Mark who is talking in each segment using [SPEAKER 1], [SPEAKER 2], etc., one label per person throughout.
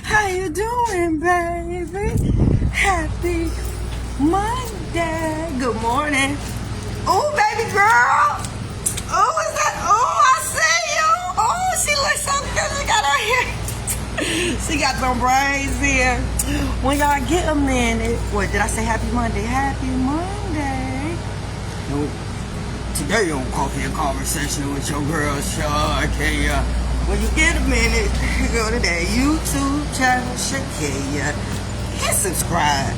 [SPEAKER 1] How you doing, baby? Happy Monday. Good morning. Oh, baby girl. Oh, what's that? Oh, I see you. Oh, she looks so good. She got her hair. She got some braids here. When y'all get them in, what did I say? Happy Monday. Happy Monday. No. Today on Coffee and Conversation with your girl, Shakenya. When you get a minute, go to that YouTube channel, Shakenya, and subscribe.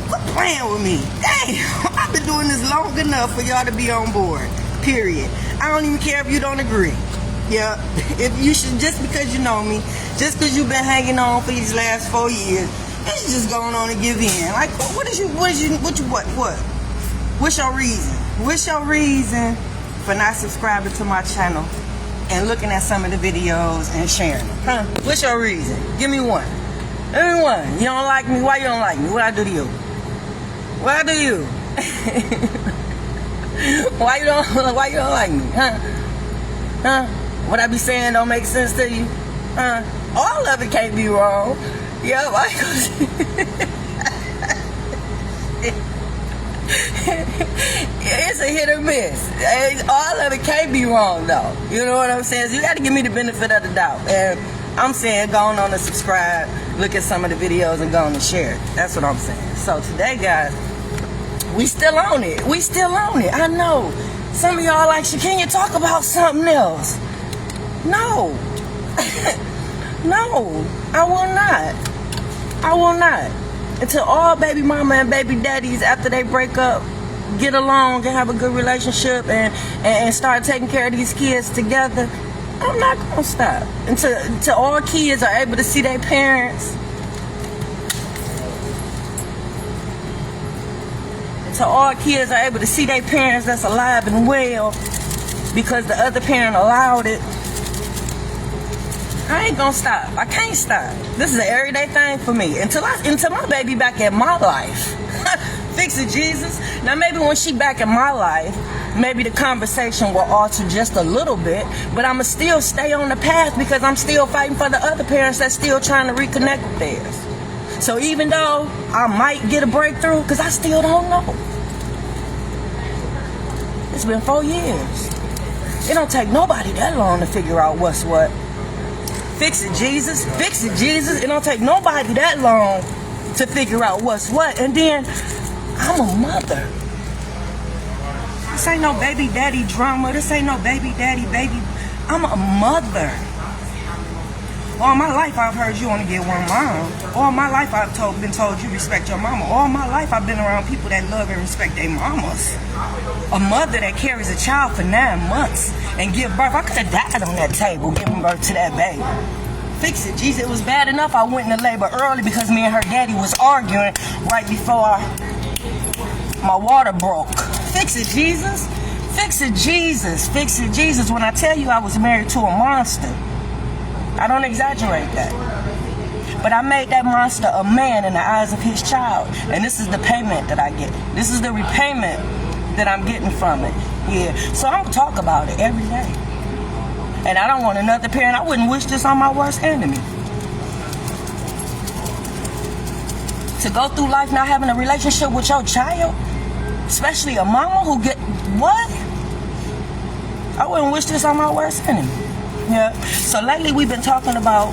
[SPEAKER 1] Quit playing with me. Damn, I've been doing this long enough for y'all to be on board. Period. I don't even care if you don't agree. Yeah, if you should, just because you know me, just because you've been hanging on for these last 4 years, you should just go on and give in. Like, what's your reason? What's your reason for not subscribing to my channel and looking at some of the videos and sharing them? Huh? What's your reason? Give me one. Give me one. You don't like me? Why you don't like me? What I do to you? What I do to you? Why you don't like me? Huh? Huh? What I be saying don't make sense to you? Huh? All of it can't be wrong. Yeah, it's a hit or miss. All of it can't be wrong, though. You know what I'm saying? So you got to give me the benefit of the doubt. And I'm saying go on to subscribe, look at some of the videos, and go on and share it. That's what I'm saying. So today, guys, we still on it. We still on it. I know. Some of y'all like, Shakenya, talk about something else. No. No, I will not. I will not. Until all baby mama and baby daddies, after they break up, get along and have a good relationship and start taking care of these kids together, I'm not going to stop. Until all kids are able to see their parents. Until all kids are able to see their parents that's alive and well because the other parent allowed it. I ain't gonna stop. I can't stop. This is an everyday thing for me. Until my baby back in my life. Fix it, Jesus. Now maybe when she back in my life, maybe the conversation will alter just a little bit, but I'ma still stay on the path because I'm still fighting for the other parents that's still trying to reconnect with theirs. So even though I might get a breakthrough, because I still don't know. It's been 4 years. It don't take nobody that long to figure out what's what. Fix it, Jesus. Fix it, Jesus. It don't take nobody that long to figure out what's what. And then, I'm a mother. This ain't no baby daddy drama. This ain't no baby daddy baby. I'm a mother. All my life I've heard you only get one mom. All my life I've been told you respect your mama. All my life I've been around people that love and respect their mamas. A mother that carries a child for 9 months and give birth. I could have died on that table giving birth to that baby. Fix it, Jesus. It was bad enough I went into labor early because me and her daddy was arguing right before my water broke. Fix it, Jesus. Fix it, Jesus. Fix it, Jesus. When I tell you I was married to a monster, I don't exaggerate that. But I made that monster a man in the eyes of his child. And this is the payment that I get. This is the repayment that I'm getting from it. Yeah. So I'm going to talk about it every day. And I don't want another parent. I wouldn't wish this on my worst enemy. To go through life not having a relationship with your child, especially a mama who get, what? I wouldn't wish this on my worst enemy. Yeah. So lately we've been talking about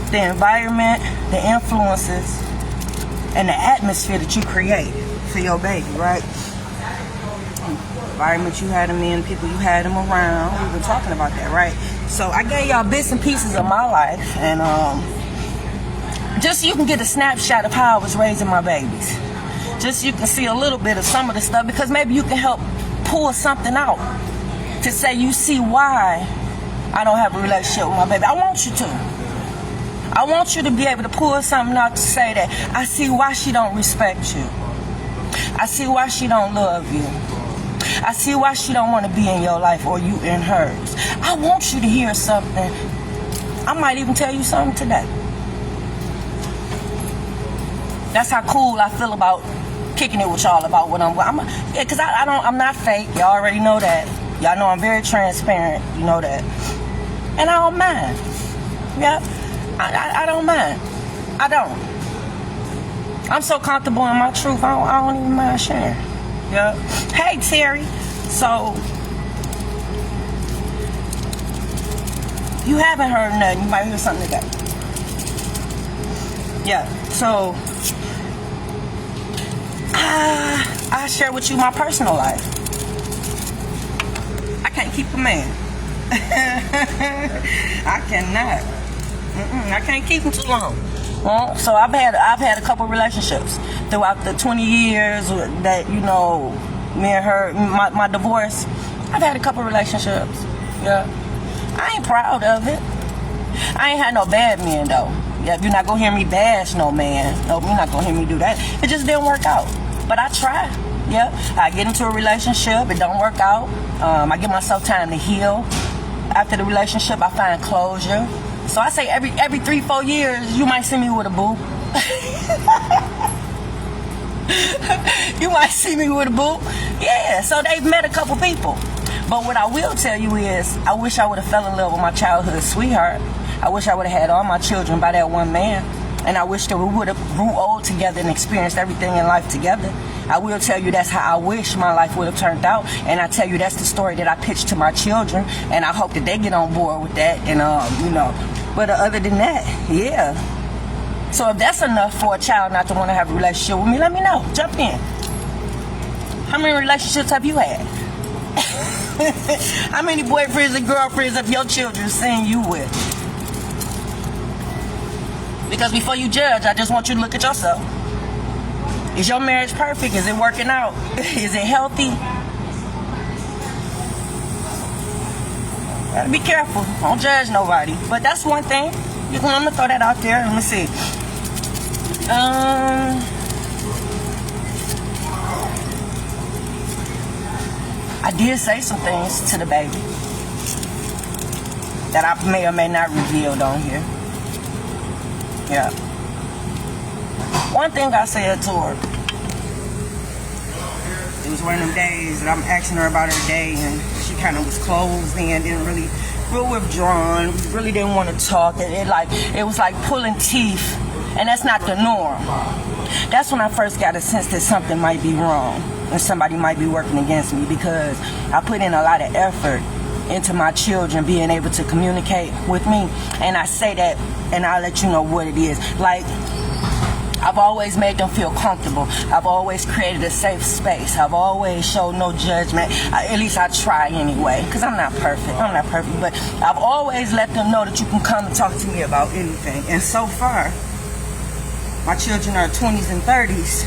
[SPEAKER 1] the environment, the influences, and the atmosphere that you create for your baby, right? Environment you had them in, people you had them around. We've been talking about that, right? So I gave y'all bits and pieces of my life, and just so you can get a snapshot of how I was raising my babies. Just so you can see a little bit of some of the stuff, because maybe you can help pull something out to say you see why I don't have a relationship with my baby. I want you to. I want you to be able to pull something out to say that I see why she don't respect you. I see why she don't love you. I see why she don't want to be in your life or you in hers. I want you to hear something. I might even tell you something today. That's how cool I feel about kicking it with y'all about what because I'm not fake. Y'all already know that. Y'all know I'm very transparent. You know that. And I don't mind. Yeah, I don't mind. I don't. I'm so comfortable in my truth, I don't even mind sharing. Yeah. Hey, Terry. So, you haven't heard nothing. You might hear something today. Yeah. So, I share with you my personal life. I can't keep a man. I cannot. I can't keep him too long. Well, so I've had a couple relationships throughout the 20 years that, you know, me and her, my divorce. I've had a couple relationships. Yeah. I ain't proud of it. I ain't had no bad men though. Yeah, you're not gonna hear me bash no man. No, you're not gonna hear me do that. It just didn't work out. But I try. Yeah. I get into a relationship, it don't work out. I give myself time to heal. After the relationship, I find closure. So I say every 3-4 years, you might see me with a boo. You might see me with a boo. Yeah, so they've met a couple people. But what I will tell you is, I wish I would have fell in love with my childhood sweetheart. I wish I would have had all my children by that one man. And I wish that we would have grew old together and experienced everything in life together. I will tell you that's how I wish my life would have turned out. And I tell you that's the story that I pitched to my children. And I hope that they get on board with that. And, you know, but other than that, yeah. So if that's enough for a child not to want to have a relationship with me, let me know. Jump in. How many relationships have you had? How many boyfriends and girlfriends have your children seen you with? Because before you judge, I just want you to look at yourself. Is your marriage perfect? Is it working out? Is it healthy? Gotta be careful. Don't judge nobody. But that's one thing. I'm gonna throw that out there. Let me see. I did say some things to the baby that I may or may not revealed on here. Yeah. One thing I said to her, it was one of them days that I'm asking her about her day, and she kind of was closed in, didn't really, real withdrawn, really didn't want to talk. It was like pulling teeth, and that's not the norm. That's when I first got a sense that something might be wrong and somebody might be working against me, because I put in a lot of effort into my children being able to communicate with me. And I say that, and I'll let you know what it is. Like, I've always made them feel comfortable. I've always created a safe space. I've always showed no judgment. At least I try anyway, because I'm not perfect. But I've always let them know that you can come and talk to me about anything. And so far, my children are 20s and 30s.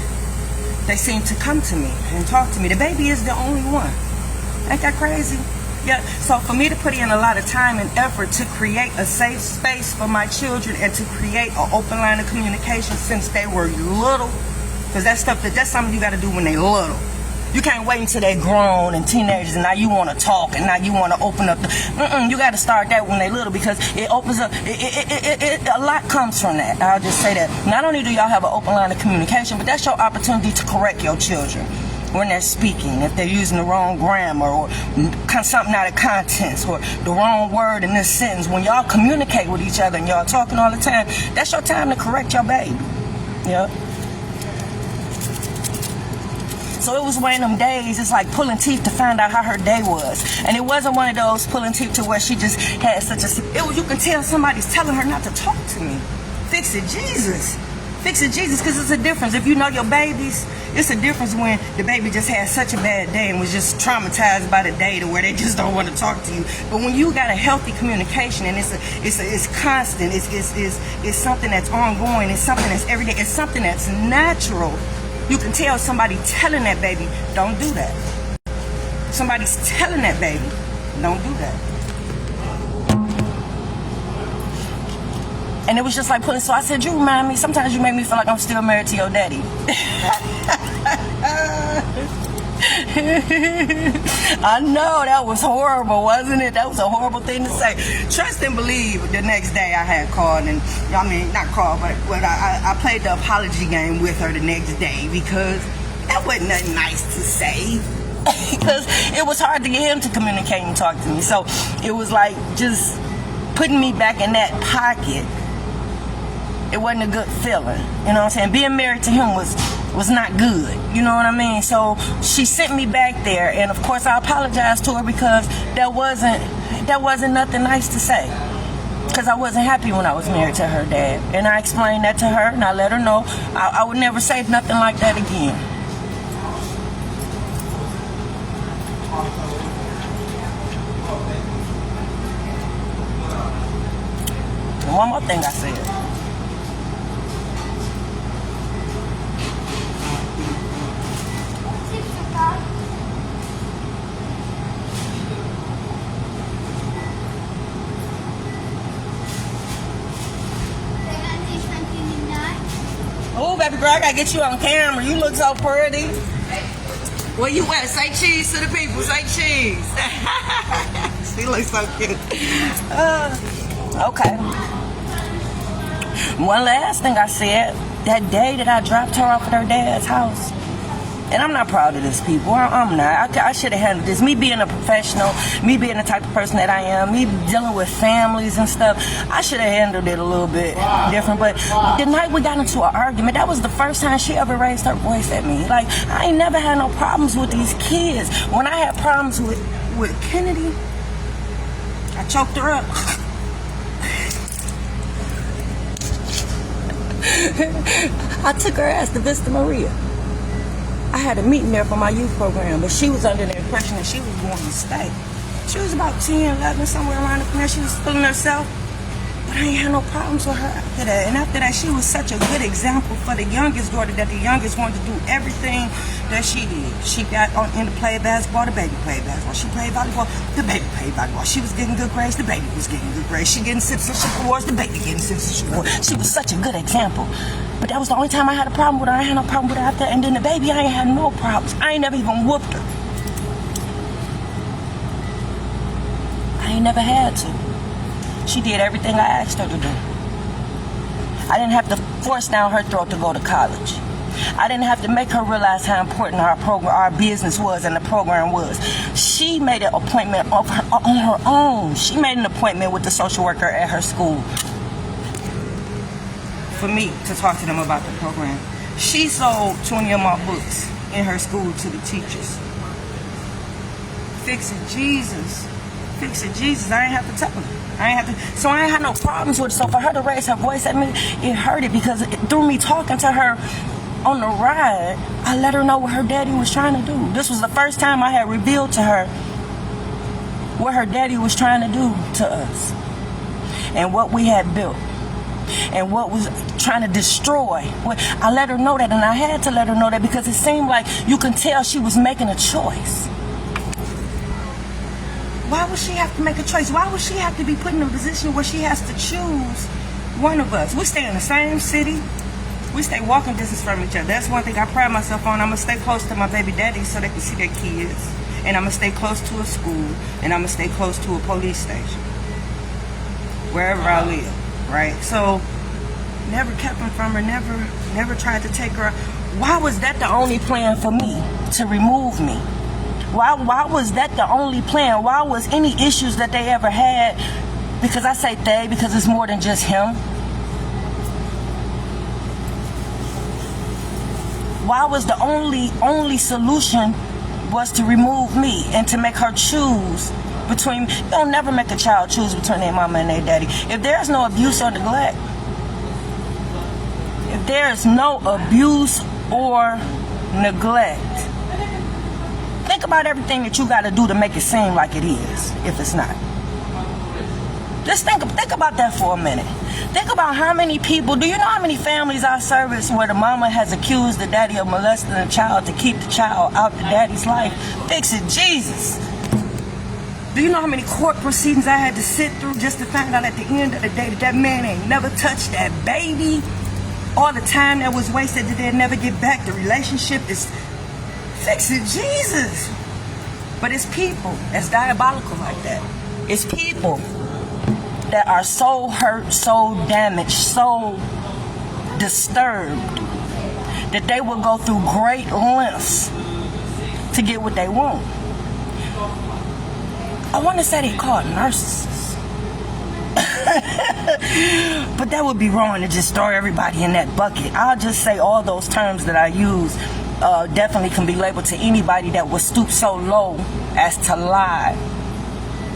[SPEAKER 1] They seem to come to me and talk to me. The baby is the only one. Ain't that crazy? Yeah, so for me to put in a lot of time and effort to create a safe space for my children and to create an open line of communication since they were little, because that's something you got to do when they little. You can't wait until they grown and teenagers and now you want to talk and now you want to open up. You got to start that when they little, because it opens up. A lot comes from that. I'll just say that. Not only do y'all have an open line of communication, but that's your opportunity to correct your children when they're speaking, if they're using the wrong grammar or something out of context or the wrong word in this sentence. When y'all communicate with each other and y'all talking all the time, that's your time to correct your baby. Yeah. So it was one of them days, it's like pulling teeth to find out how her day was. And it wasn't one of those pulling teeth to where she just had you can tell somebody's telling her not to talk to me. Fix it, Jesus. Fix it, Jesus, because it's a difference. If you know your babies, it's a difference when the baby just had such a bad day and was just traumatized by the day to where they just don't want to talk to you. But when you got a healthy communication and it's constant, it's something that's ongoing, it's something that's everyday, it's something that's natural. You can tell somebody telling that baby, don't do that. Somebody's telling that baby, don't do that. And it was just like putting, so I said, you remind me, sometimes you make me feel like I'm still married to your daddy. I know, that was horrible, wasn't it? That was a horrible thing to say. Trust and believe, the next day I had called and, I mean, not called, but I played the apology game with her the next day, because that wasn't nothing nice to say. Because it was hard to get him to communicate and talk to me. So it was like, just putting me back in that pocket, it wasn't a good feeling. You know what I'm saying? Being married to him was not good. You know what I mean? So she sent me back there, and of course I apologized to her because that wasn't nothing nice to say. Because I wasn't happy when I was married to her dad. And I explained that to her, and I let her know I would never say nothing like that again. And one more thing I said. Oh, baby girl, I gotta get you on camera. You look so pretty. Where you at? Say cheese to the people. Say cheese. She looks so cute. Okay. One last thing I said. That day that I dropped her off at her dad's house. And I'm not proud of this, people. I'm not. I should have handled this. Me being a professional, me being the type of person that I am, me dealing with families and stuff, I should have handled it a little bit different. But the night we got into an argument, that was the first time she ever raised her voice at me. Like, I ain't never had no problems with these kids. When I had problems with Kennedy, I choked her up. I took her ass to Vista Maria. I had a meeting there for my youth program, but she was under the impression that she was going to stay. She was about 10, 11, somewhere around the corner. She was feeling herself, but I ain't had no problems with her after that. And after that, she was such a good example for the youngest daughter, that the youngest wanted to do everything that she did. She got into play basketball, the baby played basketball. She played volleyball, the baby played volleyball. She was getting good grades, the baby was getting good grades. She getting citizenship awards, the baby getting citizenship awards. She was such a good example. But that was the only time I had a problem with her. I ain't had no problem with her after. And then the baby, I ain't had no problems. I ain't never even whooped her. I ain't never had to. She did everything I asked her to do. I didn't have to force down her throat to go to college. I didn't have to make her realize how important our program, our business was, and the program was. She made an appointment on her own. She made an appointment with the social worker at her school for me to talk to them about the program. She sold 20 of my books in her school to the teachers. Fix it, Jesus. Fix it, Jesus. I ain't have to tell her. So I ain't had no problems with it. So for her to raise her voice at me, it hurted, because through me talking to her on the ride, I let her know what her daddy was trying to do. This was the first time I had revealed to her what her daddy was trying to do to us, and what we had built, and what was trying to destroy. I let her know that, and I had to let her know that, because it seemed like you can tell she was making a choice. Why would she have to make a choice? Why would she have to be put in a position where she has to choose one of us? We stay in the same city. We stay walking distance from each other. That's one thing I pride myself on. I'm going to stay close to my baby daddy so they can see their kids. And I'm going to stay close to a school. And I'm going to stay close to a police station. Wherever I live, right? So, never kept him from her. Never tried to take her. Why was that the only plan for me? To remove me? Why was that the only plan? Why was any issues that they ever had? Because I say they, because it's more than just him. Why was the only solution was to remove me and to make her choose between? You'll never make a child choose between their mama and their daddy. If there's no abuse or neglect, if there's no abuse or neglect, think about everything that you got to do to make it seem like it is, if it's not. Just think about that for a minute. Think about how many people, do you know how many families I service where the mama has accused the daddy of molesting a child to keep the child out the daddy's life? Fix it, Jesus. Do you know how many court proceedings I had to sit through just to find out at the end of the day that that man ain't never touched that baby? All the time that was wasted that they'd never get back. The relationship is... Fix it, Jesus. But it's people that's diabolical like that. It's people that are so hurt, so damaged, so disturbed that they will go through great lengths to get what they want. I want to say they call it narcissists. But that would be wrong to just throw everybody in that bucket. I'll just say all those terms that I use definitely can be labeled to anybody that would stoop so low as to lie.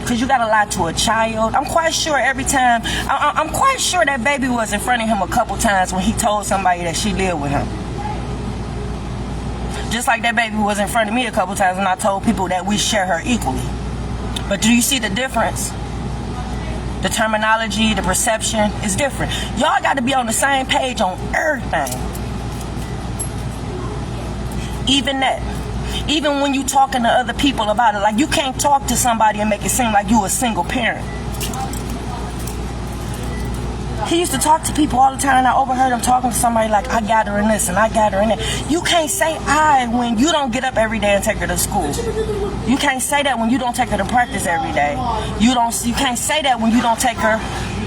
[SPEAKER 1] Because you gotta lie to a child. I'm quite sure every time, I'm quite sure that baby was in front of him a couple times when he told somebody that she lived with him. Just like that baby was in front of me a couple times when I told people that we share her equally. But do you see the difference? The terminology, the perception is different. Y'all got to be on the same page on everything. Even that. Even when you talking to other people about it, like you can't talk to somebody and make it seem like you a single parent. He used to talk to people all the time, and I overheard him talking to somebody like, I got her in this and I got her in that. You can't say I when you don't get up every day and take her to school. You can't say that when you don't take her to practice every day. You can't say that when you don't take her.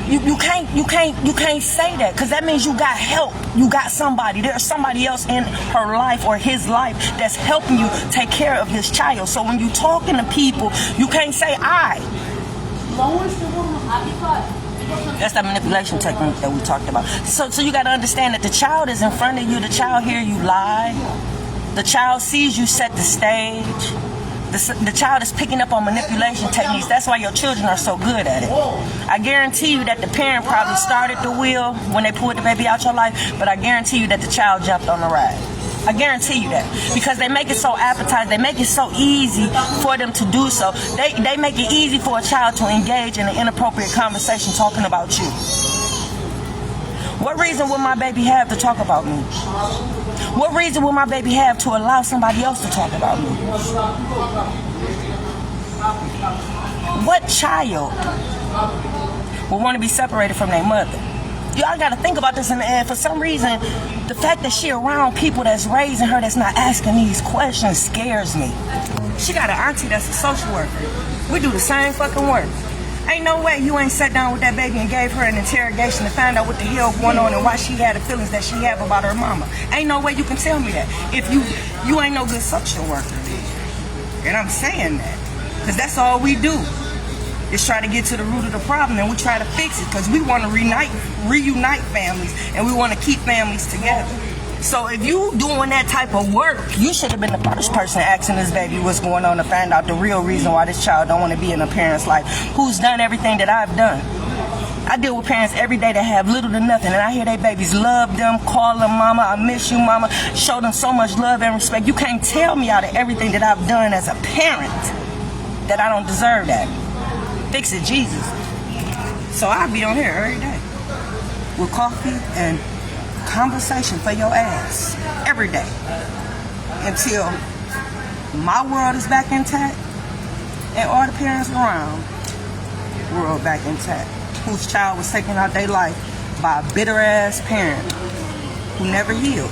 [SPEAKER 1] You can't say that, because that means you got help. You got somebody. There's somebody else in her life or his life that's helping you take care of this child. So when you talking to people, you can't say I. That's that manipulation technique that we talked about. So you got to understand that the child is in front of you. The child hear you lie. The child sees you set the stage. The child is picking up on manipulation techniques. That's why your children are so good at it. I guarantee you that the parent probably started the wheel when they pulled the baby out your life, but I guarantee you that the child jumped on the ride. I guarantee you that. Because they make it so appetizing. They make it so easy for them to do so. They make it easy for a child to engage in an inappropriate conversation talking about you. What reason would my baby have to talk about me? What reason would my baby have to allow somebody else to talk about me? What child will want to be separated from their mother? Y'all got to think about this, and for some reason, the fact that she around people that's raising her, that's not asking these questions, scares me. She got an auntie that's a social worker. We do the same fucking work. Ain't no way you ain't sat down with that baby and gave her an interrogation to find out what the hell going on and why she had the feelings that she have about her mama. Ain't no way you can tell me that if you ain't no good social worker. And I'm saying that because that's all we do is try to get to the root of the problem, and we try to fix it because we want to reunite families, and we want to keep families together. So if you doing that type of work, you should have been the first person asking this baby what's going on to find out the real reason why this child don't want to be in a parent's life, who's done everything that I've done. I deal with parents every day that have little to nothing, and I hear their babies love them, call them mama, I miss you mama, show them so much love and respect. You can't tell me out of everything that I've done as a parent that I don't deserve that. Fix it, Jesus. So I be on here every day with coffee and conversation for your ass every day until my world is back intact and all the parents around world back intact whose child was taken out their life by a bitter ass parent who never healed.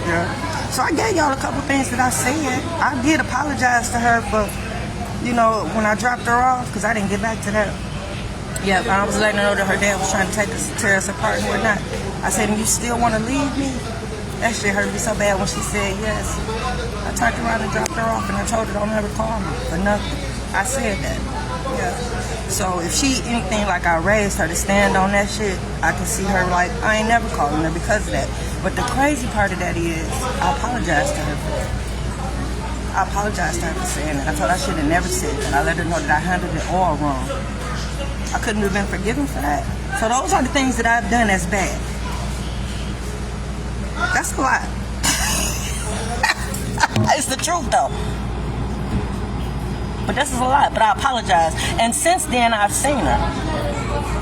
[SPEAKER 1] Yeah. So I gave y'all a couple things that I said. I did apologize to her for, when I dropped her off, because I didn't get back to that. Yeah, I was letting her know that her dad was trying to tear us apart and whatnot. I said, "And you still want to leave me?" That shit hurt me so bad when she said yes. I turned around and dropped her off, and I told her don't ever call me for nothing. I said that. Yeah. So if she anything like I raised her to stand on that shit, I can see her like, I ain't never calling her because of that. But the crazy part of that is, I apologized to her for that. I apologized to her for saying that. I told her I should have never said that. I let her know that I handled it all wrong. I couldn't have been forgiven for that. So those are the things that I've done that's bad. That's a lot. It's the truth though. But this is a lot, but I apologize. And since then I've seen her.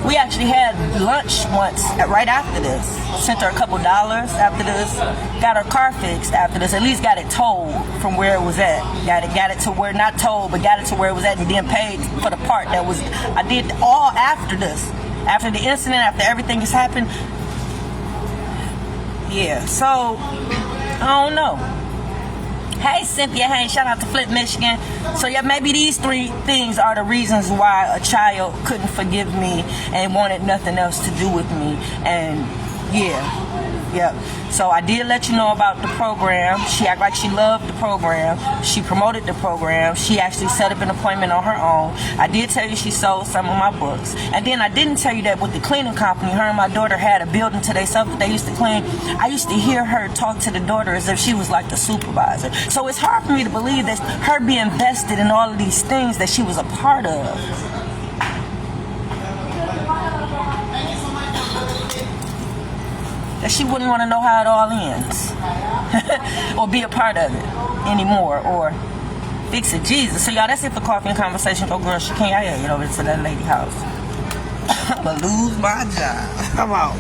[SPEAKER 1] We actually had lunch once right after this. Sent her a couple dollars after this. Got her car fixed after this. At least got it towed from where it was at. Got it to where, not towed, but got it to where it was at, and then paid for the part that was, I did all after this. After the incident, after everything has happened. Yeah, so, I don't know. Hey, Cynthia, hey, shout out to Flint, Michigan. So, yeah, maybe these 3 things are the reasons why a child couldn't forgive me and wanted nothing else to do with me. And, yeah, Yep. So I did let you know about the program. She acted like she loved the program. She promoted the program. She actually set up an appointment on her own. I did tell you she sold some of my books. And then I didn't tell you that with the cleaning company, her and my daughter had a building to themselves that they used to clean. I used to hear her talk to the daughter as if she was like the supervisor. So it's hard for me to believe that her being vested in all of these things that she was a part of. That she wouldn't want to know how it all ends or be a part of it anymore or fix it. Jesus. So y'all, that's it for Coffee and Conversation. Go girl Shakenya. I gotta get over to that lady house. I'm gonna lose my job. Come on.